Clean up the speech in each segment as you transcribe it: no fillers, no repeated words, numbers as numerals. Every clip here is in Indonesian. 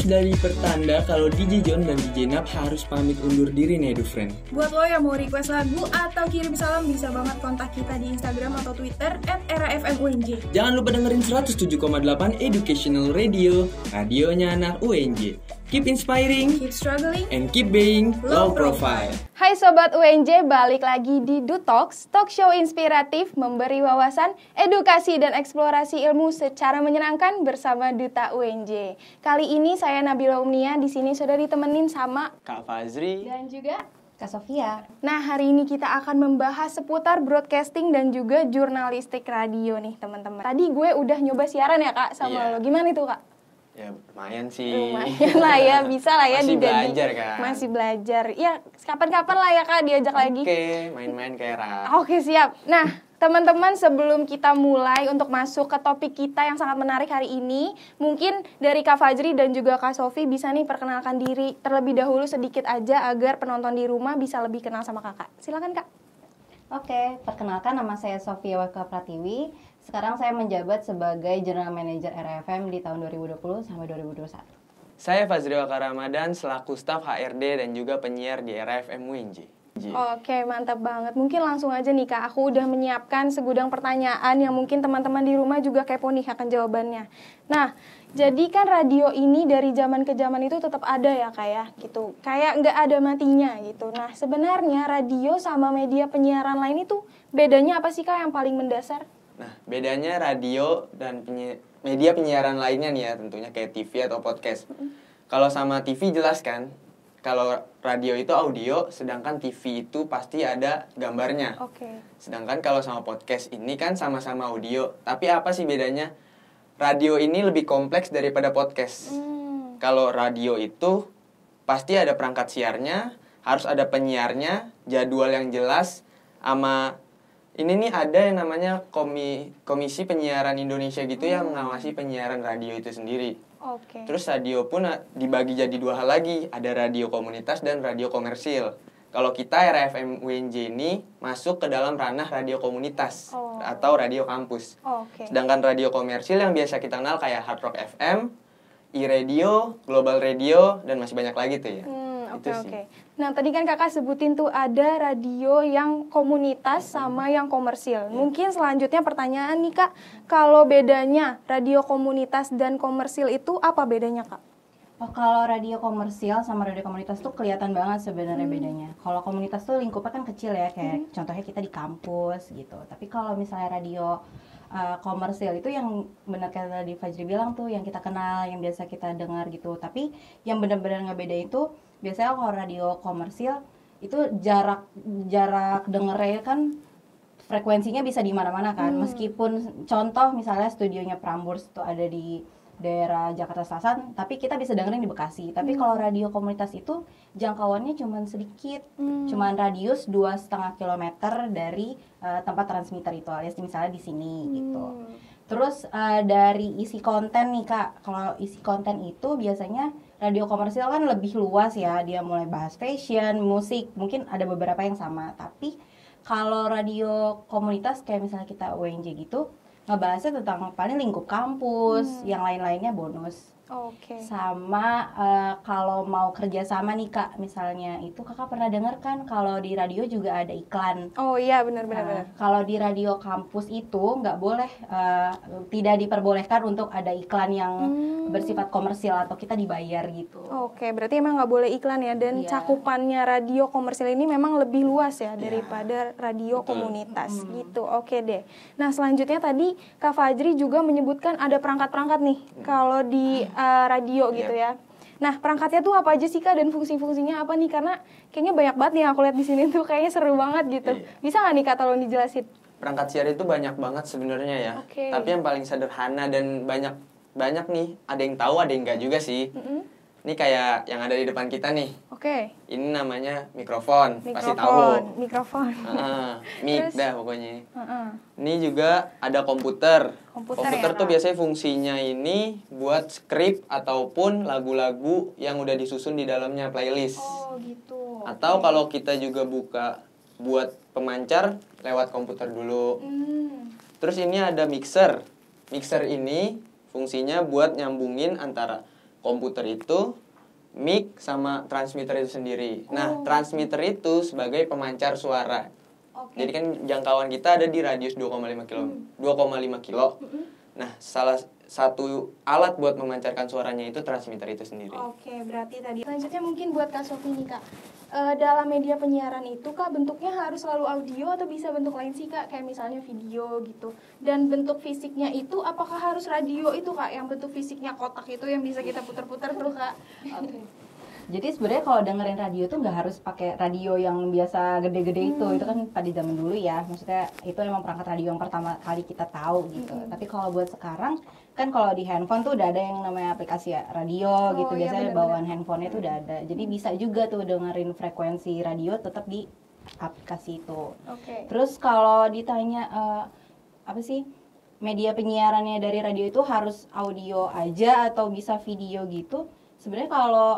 dari pertanda kalau DJ John dan DJ Nap harus pamit undur diri nih, friend. Buat lo yang mau request lagu atau kirim salam, bisa banget kontak kita di Instagram atau Twitter @erafmunj. Jangan lupa dengerin 107,8 Educational Radio, radionya anak UNJ. Keep inspiring, Keep struggling, and keep being low profile. Hai Sobat UNJ, balik lagi di Do Talks, talk show inspiratif memberi wawasan, edukasi, dan eksplorasi ilmu secara menyenangkan bersama Duta UNJ. Kali ini saya Nabila Umnia, di sini sudah ditemenin sama Kak Fazri dan juga Kak Sofia. Nah, hari ini kita akan membahas seputar broadcasting dan juga jurnalistik radio nih, teman-teman. Tadi gue udah nyoba siaran ya, Kak, sama lo. Gimana itu, Kak? Ya lumayan sih. Lumayan lah ya, bisa lah ya. Masih belajar kan? Masih belajar. Ya, kapan-kapan lah ya, Kak, diajak lagi. Oke, main-main kayak rap. Oke, siap. Nah, teman-teman, sebelum kita mulai untuk masuk ke topik kita yang sangat menarik hari ini, mungkin dari Kak Fajri dan juga Kak Sofi bisa nih perkenalkan diri terlebih dahulu sedikit aja agar penonton di rumah bisa lebih kenal sama Kakak. Silakan, Kak. Oke, perkenalkan, nama saya Sofia Waka Pratiwi. Sekarang saya menjabat sebagai General Manager RFM di tahun 2020 sampai 2021. Saya Fazri Waka Ramadan selaku staf HRD dan juga penyiar di RFM UNJ. Oke, mantap banget. Mungkin langsung aja nih, Kak. Aku udah menyiapkan segudang pertanyaan yang mungkin teman-teman di rumah juga kepo nih akan jawabannya. Nah, jadi kan radio ini dari zaman ke zaman itu tetap ada ya, Kak ya, gitu. Kayak nggak ada matinya gitu. Nah, sebenarnya radio sama media penyiaran lain itu bedanya apa sih, Kak, yang paling mendasar? Nah, bedanya radio dan media penyiaran lainnya nih ya, tentunya kayak TV atau podcast. Kalau sama TV jelas kan, kalau radio itu audio, sedangkan TV itu pasti ada gambarnya. Oke. Sedangkan kalau sama podcast ini kan sama-sama audio. Tapi apa sih bedanya? Radio ini lebih kompleks daripada podcast. Kalau radio itu pasti ada perangkat siarnya, harus ada penyiarnya, jadwal yang jelas, sama ini nih ada yang namanya Komisi Penyiaran Indonesia gitu yang mengawasi penyiaran radio itu sendiri. Oke. Terus radio pun dibagi jadi dua hal lagi, ada radio komunitas dan radio komersil. Kalau kita RFM UNJ ini masuk ke dalam ranah radio komunitas atau radio kampus. Oke. Sedangkan radio komersil yang biasa kita kenal kayak Hard Rock FM, E-Radio, Global Radio, dan masih banyak lagi tuh ya. Oke. Nah, tadi kan Kakak sebutin tuh ada radio yang komunitas sama yang komersil. Mungkin selanjutnya pertanyaan nih, Kak. Kalau bedanya radio komunitas dan komersil itu apa bedanya, Kak? Oh, kalau radio komersial sama radio komunitas tuh kelihatan banget sebenarnya bedanya. Kalau komunitas tuh lingkupnya kan kecil ya, kayak contohnya kita di kampus gitu. Tapi kalau misalnya radio komersil itu yang benar kata tadi Fajri bilang tuh, yang kita kenal, yang biasa kita dengar gitu. Tapi yang benar-benar ngebeda itu biasanya kalau radio komersil itu jarak dengernya kan frekuensinya bisa di mana-mana kan. Meskipun contoh misalnya studionya Prambors itu ada di daerah Jakarta Selatan, tapi kita bisa dengerin di Bekasi. Tapi kalau radio komunitas itu jangkauannya cuman sedikit, cuman radius 2,5 kilometer dari tempat transmitter itu, alias misalnya di sini gitu. Terus dari isi konten nih, Kak, kalau isi konten itu biasanya radio komersial kan lebih luas ya, dia mulai bahas fashion, musik, mungkin ada beberapa yang sama. Tapi kalau radio komunitas kayak misalnya kita UNJ gitu, ngebahasnya tentang paling lingkup kampus, yang lain-lainnya bonus. Oke. Sama kalau mau kerja sama nih, Kak, misalnya itu Kakak pernah dengar kan kalau di radio juga ada iklan. Oh iya, benar. Kalau di radio kampus itu nggak boleh, tidak diperbolehkan untuk ada iklan yang bersifat komersial atau kita dibayar gitu. Oke, berarti emang nggak boleh iklan ya, dan Iya. cakupannya radio komersil ini memang lebih luas ya daripada radio komunitas gitu. Oke deh. Nah, selanjutnya tadi Kak Fajri juga menyebutkan ada perangkat-perangkat nih kalau di radio gitu ya. Nah, perangkatnya tuh apa aja sih, Kak, dan fungsi-fungsinya apa nih? Karena kayaknya banyak banget nih yang aku lihat di sini tuh, kayaknya seru banget gitu. Bisa nggak nih, Kak, tolong dijelasin? Perangkat siar itu banyak banget sebenarnya ya. Oke. Tapi yang paling sederhana dan banyak nih, ada yang tahu, ada yang enggak juga sih. Ini kayak yang ada di depan kita nih. Oke. Ini namanya mikrofon, pasti tahu. Mikrofon. Mic Terus? dah pokoknya. Ini juga ada komputer. Komputer ya, tuh Kak? biasanya fungsinya ini buat skrip ataupun lagu-lagu yang udah disusun di dalamnya playlist. Oh, gitu. Atau kalau kita juga buka buat pemancar lewat komputer dulu. Terus ini ada mixer. Mixer ini fungsinya buat nyambungin antara komputer itu mic sama transmitter itu sendiri. Nah, transmitter itu sebagai pemancar suara. Oke. Jadi kan jangkauan kita ada di radius 2,5 kilo. 2,5 kilo. Nah, salah satu alat buat memancarkan suaranya itu transmitter itu sendiri. Oke, berarti tadi. Selanjutnya mungkin buat Kak Sofi nih Kak. Dalam media penyiaran itu Kak bentuknya harus selalu audio atau bisa bentuk lain sih Kak? Kayak misalnya video gitu. Dan bentuk fisiknya itu apakah harus radio itu Kak? Yang bentuk fisiknya kotak itu yang bisa kita putar-putar tuh Kak? Oke. Jadi sebenarnya kalau dengerin radio tuh nggak harus pakai radio yang biasa gede-gede itu kan pada zaman dulu ya. Maksudnya itu emang perangkat radio yang pertama kali kita tahu gitu. Tapi kalau buat sekarang kan kalau di handphone tuh udah ada yang namanya aplikasi radio gitu. Iya, Biasanya bener-bener. bawaan handphonenya tuh udah ada. Jadi bisa juga tuh dengerin frekuensi radio tetap di aplikasi itu. Oke. Terus kalau ditanya apa sih media penyiarannya dari radio itu harus audio aja atau bisa video gitu? Sebenarnya kalau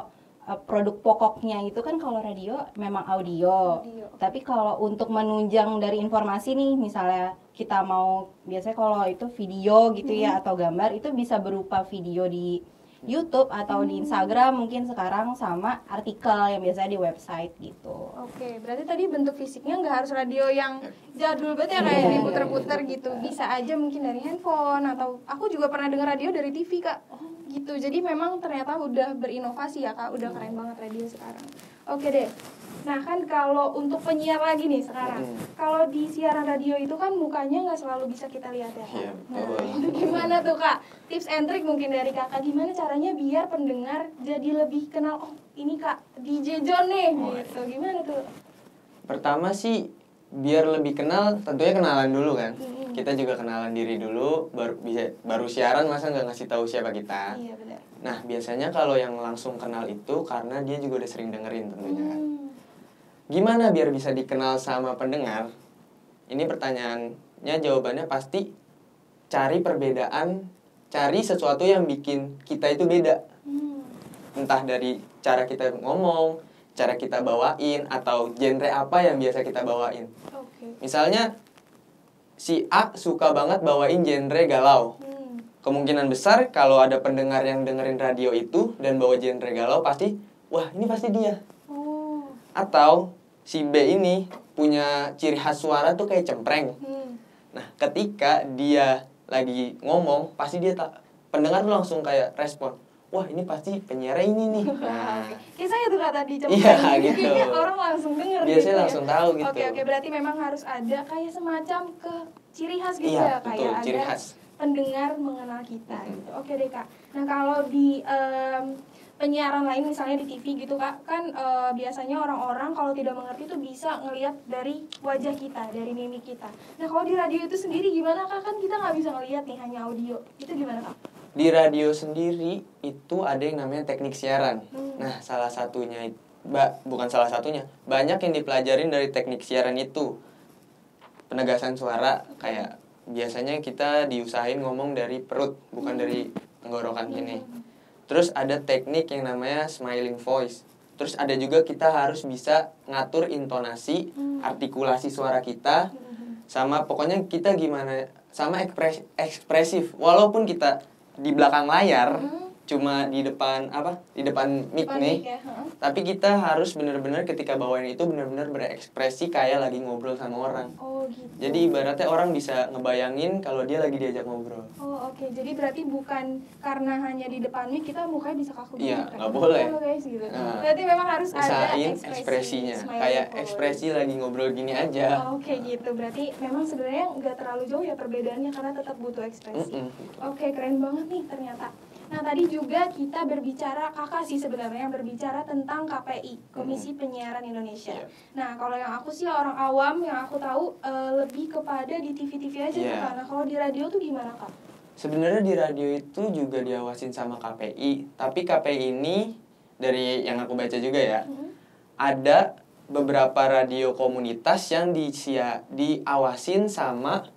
produk pokoknya itu kan kalau radio memang audio. Tapi kalau untuk menunjang dari informasi nih, misalnya kita mau biasanya kalau itu video gitu ya atau gambar itu bisa berupa video di YouTube atau di Instagram mungkin sekarang sama artikel yang biasanya di website gitu. Oke, berarti tadi bentuk fisiknya nggak harus radio yang jadul banget ya kayak diputer-puter gitu. Bisa aja mungkin dari handphone atau aku juga pernah dengar radio dari TV Kak. Gitu. Jadi memang ternyata udah berinovasi ya Kak, udah keren banget radio sekarang. Oke deh. Nah kan kalau untuk penyiar lagi nih sekarang, kalau di siaran radio itu kan mukanya nggak selalu bisa kita lihat ya Kak. Iya, Nah betul. itu gimana tuh Kak? Tips and trick mungkin dari Kakak, gimana caranya biar pendengar jadi lebih kenal, oh ini Kak DJ John nih gitu. Gimana tuh? Pertama sih biar lebih kenal, tentunya kenalan dulu kan. Kita juga kenalan diri dulu, baru siaran masa nggak ngasih tahu siapa kita. Iya benar. Nah, biasanya kalau yang langsung kenal itu karena dia juga udah sering dengerin tentunya kan. Gimana biar bisa dikenal sama pendengar? Ini pertanyaannya, jawabannya pasti cari perbedaan, cari sesuatu yang bikin kita itu beda. Entah dari cara kita ngomong, cara kita bawain, atau genre apa yang biasa kita bawain. Misalnya, si A suka banget bawain genre galau. Kemungkinan besar kalau ada pendengar yang dengerin radio itu dan bawa genre galau pasti, wah ini pasti dia. Atau si B ini punya ciri khas suara tuh kayak cempreng. Nah, ketika dia lagi ngomong, pasti dia pendengar tuh langsung kayak respon, wah ini pasti penyiar ini nih. Nah, Saya tuh Kak tadi cempreng. iya gitu. Kayaknya orang langsung denger Biasanya gitu langsung tahu gitu. Oke, berarti memang harus ada kayak semacam ke ciri khas gitu Iya, ya betul, kayak ciri ada khas. pendengar mengenal kita gitu. Oke deh Kak. Nah kalau di penyiaran lain misalnya di TV gitu Kak, kan biasanya orang-orang kalau tidak mengerti tuh bisa ngelihat dari wajah kita, dari mimik kita. Nah kalau di radio itu sendiri gimana Kak? Kan kita nggak bisa ngelihat nih, hanya audio. Itu gimana Kak? Di radio sendiri itu ada yang namanya teknik siaran. Nah, salah satunya, bukan salah satunya, banyak yang dipelajarin dari teknik siaran itu. Penegasan suara, kayak biasanya kita diusahain ngomong dari perut, bukan dari tenggorokan gini. Terus ada teknik yang namanya smiling voice. Terus ada juga kita harus bisa ngatur intonasi, artikulasi suara kita, sama pokoknya kita gimana, sama ekspresif. Walaupun kita di belakang layar, cuma di depan mic nih, tapi kita harus benar-benar ketika bawain itu benar-benar berekspresi kayak lagi ngobrol sama orang. Oh gitu. Jadi ibaratnya orang bisa ngebayangin kalau dia lagi diajak ngobrol. Oh oke, jadi berarti bukan karena hanya di depan mic kita mukanya bisa kaku gitu. Iya, kan? nggak boleh. Oh, guys, gitu. Nah, Berarti memang harus ada usahain ekspresi, ekspresinya, smiling kayak voice. ekspresi lagi ngobrol gini aja. Oh, oke gitu, berarti memang sebenarnya nggak terlalu jauh ya perbedaannya karena tetap butuh ekspresi. Oke, keren banget nih ternyata. Nah tadi juga kita berbicara, kakak sih sebenarnya yang berbicara tentang KPI, Komisi Penyiaran Indonesia. Nah kalau yang aku sih orang awam, yang aku tahu lebih kepada di TV-TV aja tuh Kak. Nah kalau di radio tuh gimana Kak? Sebenarnya di radio itu juga diawasin sama KPI, tapi KPI ini dari yang aku baca juga ya, ada beberapa radio komunitas yang diawasin sama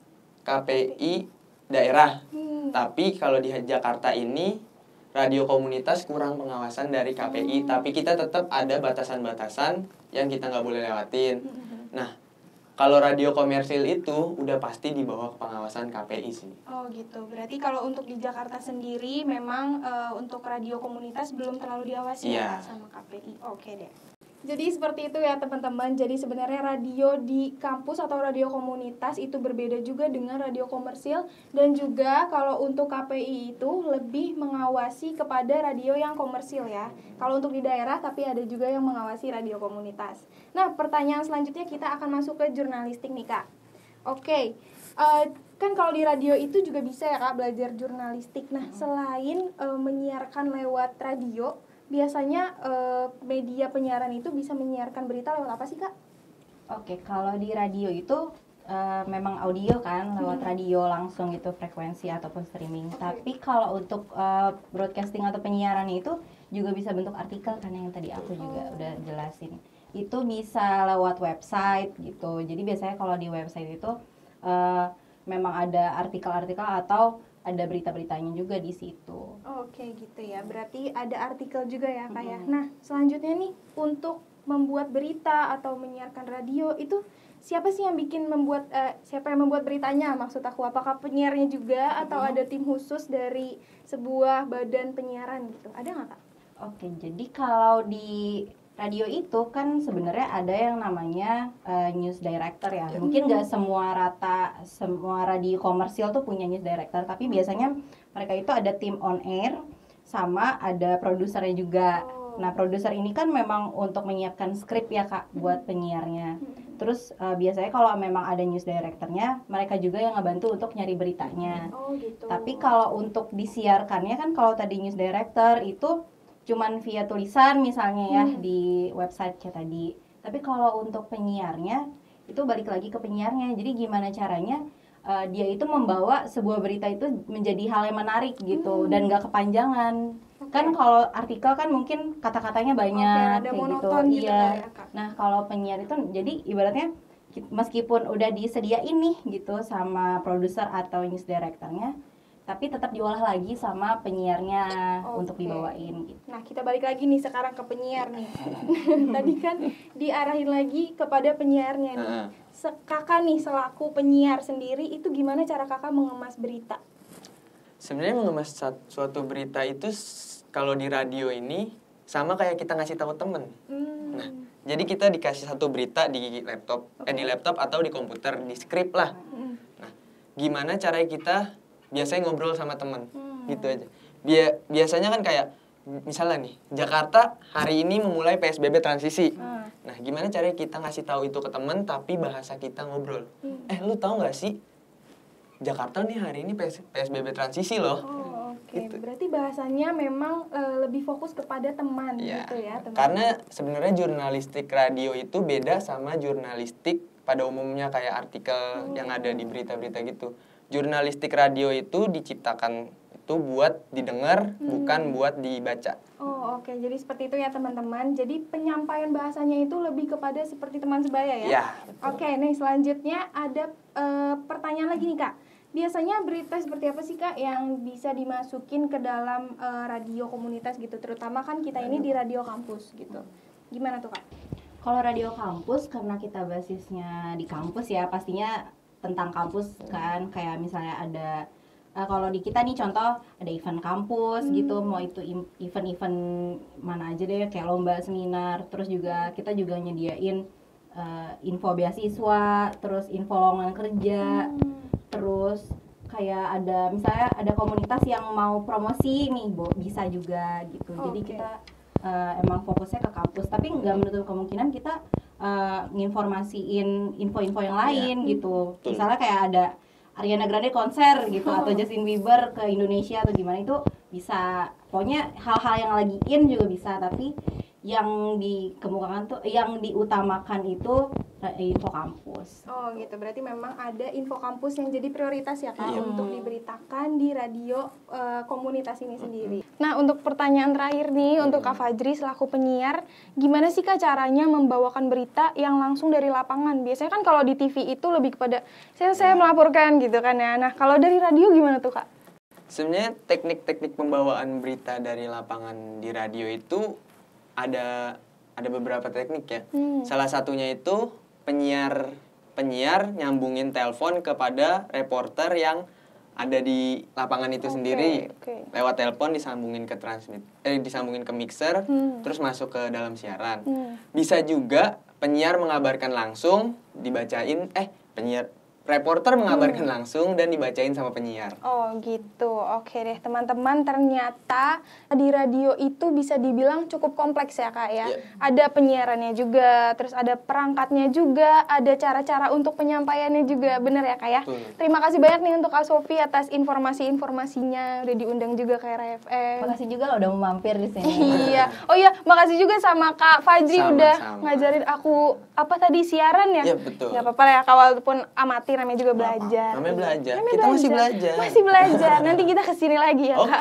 KPI daerah. Tapi kalau di Jakarta ini radio komunitas kurang pengawasan dari KPI, tapi kita tetap ada batasan-batasan yang kita nggak boleh lewatin. Nah, Kalau radio komersil itu udah pasti di bawah pengawasan KPI sih. Oh gitu. Berarti kalau untuk di Jakarta sendiri memang untuk radio komunitas belum terlalu diawasi ya Iya. sama KPI. Oke deh. Jadi seperti itu ya teman-teman. Jadi sebenarnya radio di kampus atau radio komunitas itu berbeda juga dengan radio komersil, dan juga kalau untuk KPI itu lebih mengawasi kepada radio yang komersil ya. Kalau untuk di daerah tapi ada juga yang mengawasi radio komunitas. Nah, pertanyaan selanjutnya kita akan masuk ke jurnalistik nih Kak. Oke. Kan kalau di radio itu juga bisa ya Kak belajar jurnalistik. Nah, selain menyiarkan lewat radio, biasanya media penyiaran itu bisa menyiarkan berita lewat apa sih Kak? Oke, kalau di radio itu memang audio kan, lewat radio langsung gitu, frekuensi ataupun streaming. Tapi kalau untuk broadcasting atau penyiaran itu juga bisa bentuk artikel kan, yang tadi aku juga udah jelasin. Itu bisa lewat website gitu. Jadi biasanya kalau di website itu memang ada artikel-artikel atau ada berita-beritanya juga di situ. Oke gitu ya, berarti ada artikel juga ya Kak ya. Nah selanjutnya nih, untuk membuat berita atau menyiarkan radio itu siapa sih yang siapa yang membuat beritanya, maksud aku? Apakah penyiarnya juga atau ada tim khusus dari sebuah badan penyiaran gitu, ada nggak Kak? Oke, jadi kalau di radio itu kan sebenarnya ada yang namanya news director ya. Mungkin nggak semua radio komersil tuh punya news director, tapi biasanya mereka itu ada tim on air sama ada produsernya juga. Nah, produser ini kan memang untuk menyiapkan skrip ya Kak buat penyiarnya. Terus biasanya kalau memang ada news directornya, mereka juga yang ngebantu untuk nyari beritanya. Oh gitu. Tapi kalau untuk disiarkannya kan, kalau tadi news director itu cuman via tulisan misalnya ya di website-nya tadi. Tapi kalau untuk penyiarnya itu balik lagi ke penyiarnya. Jadi gimana caranya dia itu membawa sebuah berita itu menjadi hal yang menarik gitu dan gak kepanjangan. Kan kalau artikel kan mungkin kata-katanya banyak ada kayak monoton gitu iya. ya, Kak. Nah, kalau penyiar itu jadi ibaratnya meskipun udah disediain nih gitu sama produser atau news directornya, tapi tetap diolah lagi sama penyiarnya untuk dibawain gitu. Nah, kita balik lagi nih sekarang ke penyiar nih. Tadi kan diarahin lagi kepada penyiarnya nih. Kakak nih selaku penyiar sendiri, itu gimana cara kakak mengemas berita? Sebenarnya mengemas suatu berita itu kalau di radio ini sama kayak kita ngasih tahu temen. Nah, jadi kita dikasih satu berita di laptop atau di komputer, di skrip lah. Nah, gimana caranya kita biasanya ngobrol sama temen, gitu aja. Biasanya kan kayak misalnya nih, Jakarta hari ini memulai PSBB transisi. Nah, gimana caranya kita ngasih tahu itu ke temen tapi bahasa kita ngobrol. Lu tahu nggak sih? Jakarta nih hari ini PSBB transisi loh. Oke. Gitu. Berarti bahasanya memang lebih fokus kepada teman gitu ya, teman. Karena sebenarnya jurnalistik radio itu beda sama jurnalistik pada umumnya kayak artikel yang ada di berita-berita gitu. Jurnalistik radio itu diciptakan itu buat didengar, bukan buat dibaca. Oke. Jadi seperti itu ya teman-teman. Jadi penyampaian bahasanya itu lebih kepada seperti teman sebaya ya? Iya. Oke, nih selanjutnya ada pertanyaan lagi nih Kak. Biasanya berita seperti apa sih Kak yang bisa dimasukin ke dalam radio komunitas gitu? Terutama kan kita ini di radio kampus gitu. Gimana tuh Kak? Kalau radio kampus, karena kita basisnya di kampus ya, pastinya tentang kampus kan. Kayak misalnya ada, kalau di kita nih contoh, ada event kampus gitu. Mau itu event-event mana aja deh, kayak lomba, seminar. Terus juga kita juga nyediain info beasiswa, terus info lowongan kerja. Terus kayak ada misalnya ada komunitas yang mau promosi nih, bisa juga gitu. Jadi kita emang fokusnya ke kampus, tapi nggak menutup kemungkinan kita nginformasiin info-info yang lain gitu. Misalnya kayak ada Ariana Grande konser gitu, atau Justin Bieber ke Indonesia atau gimana, itu bisa. Pokoknya hal-hal yang lagi in juga bisa, tapi yang dikemukakan tuh, yang diutamakan itu info kampus. Oh gitu, berarti memang ada info kampus yang jadi prioritas ya Kak untuk diberitakan di radio komunitas ini sendiri. Nah, untuk pertanyaan terakhir nih untuk Kak Fajri selaku penyiar, gimana sih Kak caranya membawakan berita yang langsung dari lapangan? Biasanya kan kalau di TV itu lebih kepada saya melaporkan gitu kan ya. Nah, kalau dari radio gimana tuh Kak? Sebenarnya teknik-teknik pembawaan berita dari lapangan di radio itu ada beberapa teknik ya. Salah satunya itu penyiar penyiar nyambungin telepon kepada reporter yang ada di lapangan itu sendiri. Lewat telepon disambungin ke disambungin ke mixer, terus masuk ke dalam siaran. Bisa juga penyiar mengabarkan langsung, reporter mengabarkan langsung dan dibacain sama penyiar. Oh gitu, oke deh teman-teman, ternyata di radio itu bisa dibilang cukup kompleks ya Kak ya. Ada penyiarannya juga, terus ada perangkatnya juga, ada cara-cara untuk penyampaiannya juga, bener ya Kak ya? Terima kasih banyak nih untuk Kak Sofi atas informasi-informasinya, udah diundang juga ke RFM. Makasih juga lo udah mau mampir di sini. Iya, oh iya makasih juga sama Kak Fajri udah ngajarin aku siaran ya? Iya betul. Gak apa-apa ya Kak, walaupun amatir namanya juga belajar. Namanya belajar. Kita masih belajar. Masih belajar. Nanti kita kesini lagi ya Kak.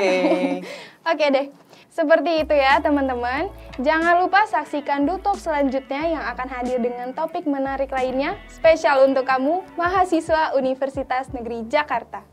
Oke deh. Seperti itu ya teman-teman. Jangan lupa saksikan Dutalk selanjutnya yang akan hadir dengan topik menarik lainnya. Spesial untuk kamu, mahasiswa Universitas Negeri Jakarta.